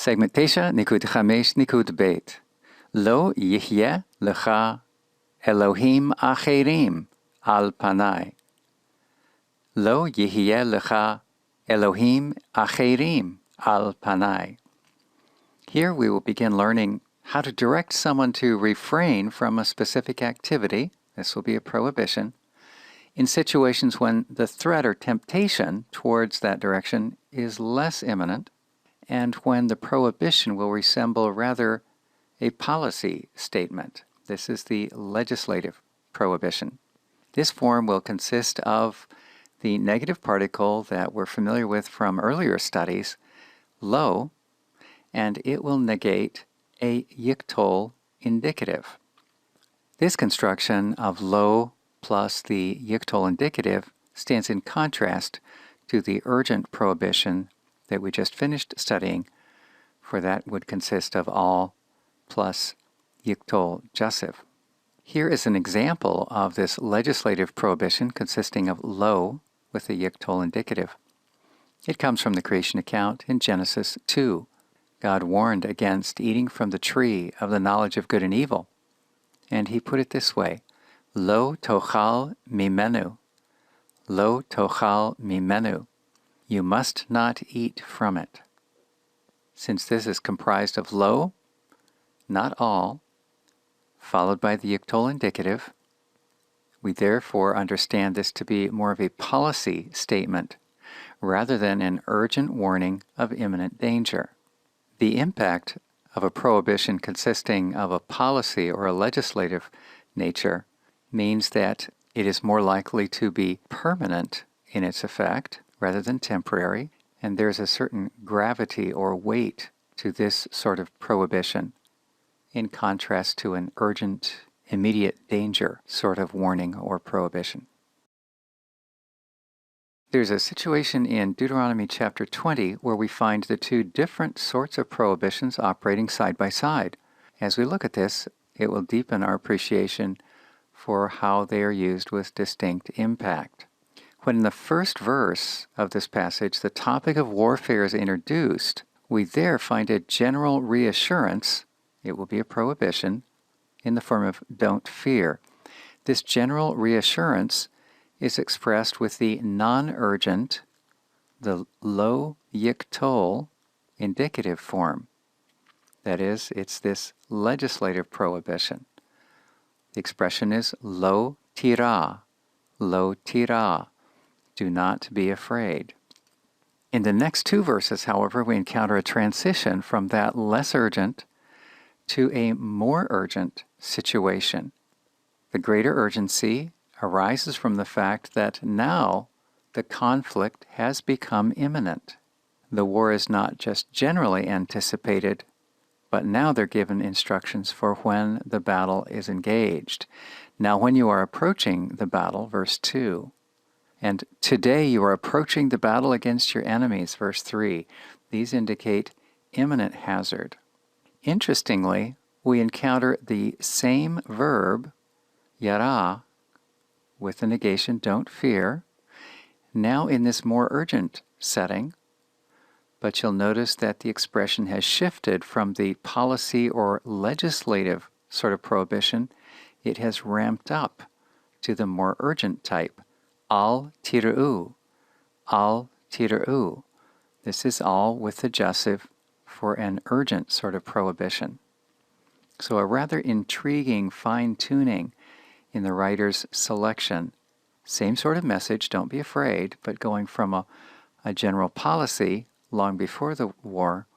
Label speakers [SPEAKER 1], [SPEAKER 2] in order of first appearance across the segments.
[SPEAKER 1] Segment 9, Nikud 5, Nikud Bet. Lo yihye lecha Elohim acherim al panai. Lo yihye lecha Elohim acherim al panai. Here we will begin learning how to direct someone to refrain from a specific activity. This will be a prohibition. In situations when the threat or temptation towards that direction is less imminent, and when the prohibition will resemble rather a policy statement. This is the legislative prohibition. This form will consist of the negative particle that we're familiar with from earlier studies, lo, and it will negate a yiktol indicative. This construction of lo plus the yiktol indicative stands in contrast to the urgent prohibition that we just finished studying, for that would consist of all plus yiktol jussive. Here is an example of this legislative prohibition consisting of lo with the yiktol indicative. It comes from the creation account in Genesis 2. God warned against eating from the tree of the knowledge of good and evil, and he put it this way, Lo tochal mimenu, lo tochal mimenu, you must not eat from it. Since this is comprised of lo, not all, followed by the yiktol indicative, we therefore understand this to be more of a policy statement rather than an urgent warning of imminent danger. The impact of a prohibition consisting of a policy or a legislative nature means that it is more likely to be permanent in its effect rather than temporary, and there's a certain gravity or weight to this sort of prohibition, in contrast to an urgent, immediate danger sort of warning or prohibition. There's a situation in Deuteronomy chapter 20 where we find the two different sorts of prohibitions operating side by side. As we look at this, it will deepen our appreciation for how they are used with distinct impact. When in the first verse of this passage the topic of warfare is introduced, we there find a general reassurance, it will be a prohibition, in the form of don't fear. This general reassurance is expressed with the non-urgent, the lo yiktol indicative form. That is, it's this legislative prohibition. The expression is lo tira, do not be afraid. In the next two verses, however, we encounter a transition from that less urgent to a more urgent situation. The greater urgency arises from the fact that now the conflict has become imminent. The war is not just generally anticipated, but now they're given instructions for when the battle is engaged. Now when you are approaching the battle, verse 2, and today you are approaching the battle against your enemies, verse 3, these indicate imminent hazard. Interestingly, we encounter the same verb, yara, with the negation, don't fear, now in this more urgent setting, but you'll notice that the expression has shifted from the policy or legislative sort of prohibition. It has ramped up to the more urgent type, al tir'u, al tir'u. This is all with the jussive for an urgent sort of prohibition. So a rather intriguing fine-tuning in the writer's selection. Same sort of message, don't be afraid, but going from a general policy long before the war,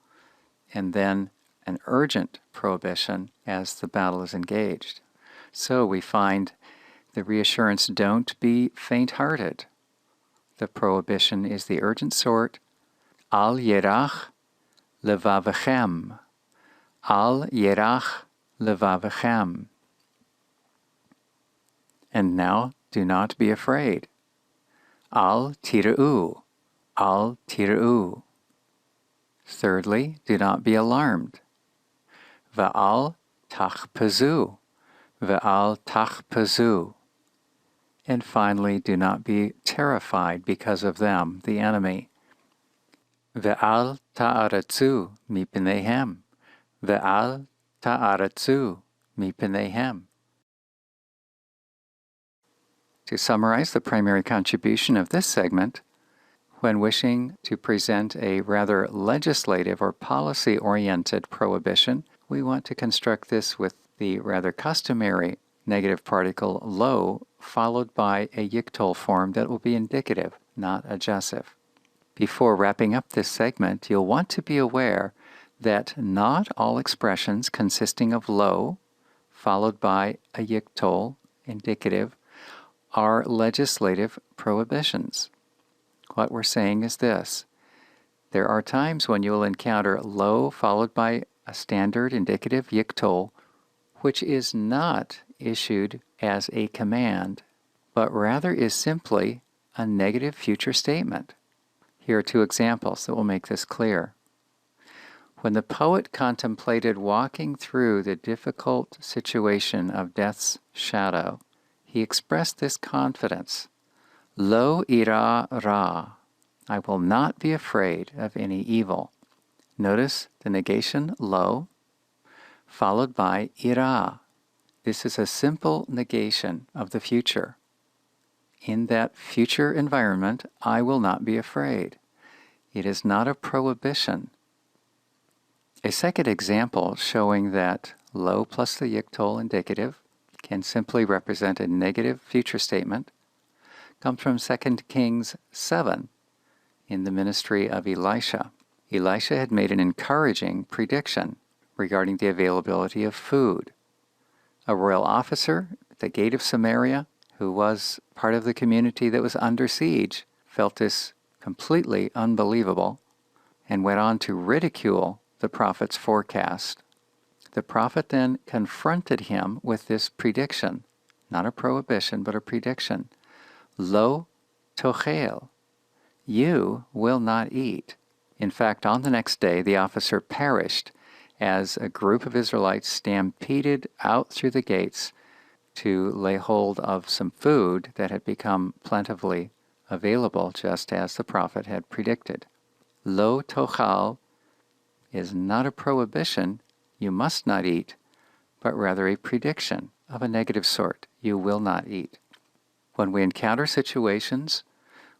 [SPEAKER 1] and then an urgent prohibition as the battle is engaged. So we find the reassurance, don't be faint-hearted. The prohibition is the urgent sort, al yerach levavechem, al yerach levavechem. And now, do not be afraid. Al tir'u, al tir'u. Thirdly, do not be alarmed. Va'al tachpezu, va'al tachpezu. And finally, do not be terrified because of them, the enemy. Ve'al ta'aratzu mipneihem. Ve'al ta'aratzu mipneihem. To summarize the primary contribution of this segment, when wishing to present a rather legislative or policy-oriented prohibition, we want to construct this with the rather customary negative particle lo, followed by a yiktol form that will be indicative, not adjessive. Before wrapping up this segment, you'll want to be aware that not all expressions consisting of lo, followed by a yiktol, indicative, are legislative prohibitions. What we're saying is this: there are times when you will encounter lo followed by a standard indicative yiktol, which is not issued as a command, but rather is simply a negative future statement. Here are two examples that will make this clear. When the poet contemplated walking through the difficult situation of death's shadow, he expressed this confidence: Lo ira ra, I will not be afraid of any evil. Notice the negation lo, followed by ira. This is a simple negation of the future. In that future environment, I will not be afraid. It is not a prohibition. A second example showing that lo plus the yiktol indicative can simply represent a negative future statement comes from 2 Kings 7 in the ministry of Elisha. Elisha had made an encouraging prediction regarding the availability of food. A royal officer at the gate of Samaria, who was part of the community that was under siege, felt this completely unbelievable and went on to ridicule the prophet's forecast. The prophet then confronted him with this prediction, not a prohibition, but a prediction. Lo tochel, you will not eat. In fact, on the next day, the officer perished as a group of Israelites stampeded out through the gates to lay hold of some food that had become plentifully available, just as the prophet had predicted. Lo tochal is not a prohibition, you must not eat, but rather a prediction of a negative sort, you will not eat. When we encounter situations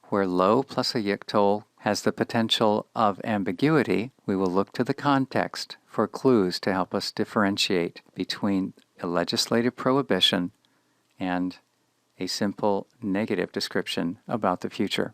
[SPEAKER 1] where lo plus a yiktol has the potential of ambiguity, we will look to the context for clues to help us differentiate between a legislative prohibition and a simple negative description about the future.